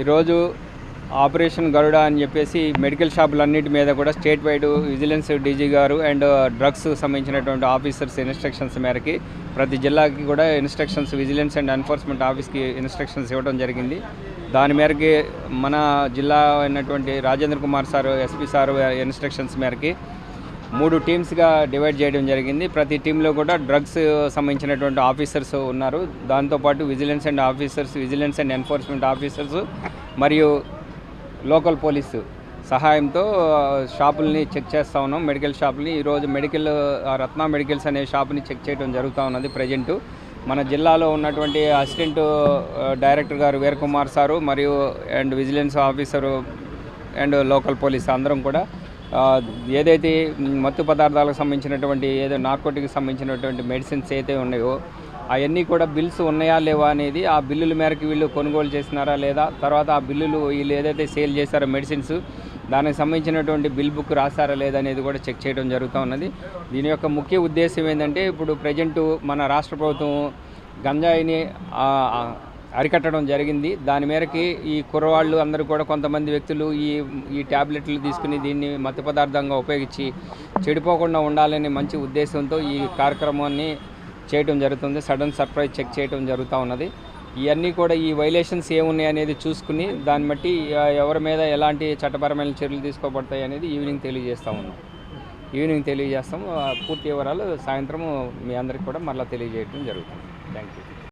ఈరోజు ఆపరేషన్ గరుడ అని చెప్పేసి మెడికల్ షాపులన్నిటి మీద కూడా స్టేట్ వైడ్ విజిలెన్స్ డీజీ గారు అండ్ డ్రగ్స్ సంబంధించినటువంటి ఆఫీసర్స్ ఇన్స్ట్రక్షన్స్ మేరకి ప్రతి జిల్లాకి కూడా ఇన్స్ట్రక్షన్స్ విజిలెన్స్ అండ్ ఎన్ఫోర్స్మెంట్ ఆఫీస్కి ఇన్స్ట్రక్షన్స్ ఇవ్వడం జరిగింది. దాని మేరకి మన జిల్లా అయినటువంటి Rajendra Kumar sir SP sir instructions మేరకి 3 టీమ్స్గా డివైడ్ చేయడం జరిగింది. ప్రతి టీంలో కూడా డ్రగ్స్ సంబంధించినటువంటి ఆఫీసర్స్ ఉన్నారు. దాంతోపాటు విజిలెన్స్ అండ్ ఎన్ఫోర్స్మెంట్ ఆఫీసర్స్ మరియు లోకల్ పోలీసు సహాయంతో షాపుల్ని చెక్ చేస్తూ ఉన్నాం. మెడికల్ షాపుల్ని ఈరోజు రత్న మెడికల్స్ అనే షాపుని చెక్ చేయడం జరుగుతూ ఉన్నది. ప్రజెంటు మన జిల్లాలో ఉన్నటువంటి అసిస్టెంట్ డైరెక్టర్ గారు వీరకుమార్ సారు మరియు and vigilance officer and local police అందరం కూడా ఏదైతే మత్తు పదార్థాలకు సంబంధించినటువంటి నార్కోటిక్కి సంబంధించినటువంటి మెడిసిన్స్ అయితే ఉన్నాయో అవన్నీ కూడా బిల్స్ ఉన్నాయా లేవా అనేది ఆ బిల్లుల మేరకు వీళ్ళు కొనుగోలు చేసినారా లేదా, తర్వాత ఆ బిల్లులు వీళ్ళు ఏదైతే సేల్ చేశారో మెడిసిన్స్ దానికి సంబంధించినటువంటి బిల్ బుక్ రాశారా లేదా అనేది కూడా చెక్ చేయడం జరుగుతూ ఉన్నది. దీని యొక్క ముఖ్య ఉద్దేశం ఏంటంటే ఇప్పుడు ప్రజెంటు మన రాష్ట్ర ప్రభుత్వం గంజాయిని అరికట్టడం జరిగింది. దాని మేరకి ఈ కుర్రవాళ్ళు అందరూ కూడా కొంతమంది వ్యక్తులు ఈ ట్యాబ్లెట్లు తీసుకుని దీన్ని మత్తు పదార్థంగా ఉపయోగించి చెడిపోకుండా ఉండాలనే మంచి ఉద్దేశంతో ఈ కార్యక్రమాన్ని చేయడం జరుగుతుంది. సడన్ సర్ప్రైజ్ చెక్ చేయడం జరుగుతూ ఉన్నది. ఇవన్నీ కూడా ఈ వైలేషన్స్ ఏమున్నాయి అనేది చూసుకుని దాన్ని బట్టి ఎవరి మీద ఎలాంటి చట్టపరమైన చర్యలు తీసుకోబడతాయి అనేది ఈవినింగ్ తెలియజేస్తాం. పూర్తి వివరాలు సాయంత్రం మీ అందరికీ కూడా మళ్ళీ తెలియజేయడం జరుగుతుంది. Thank you.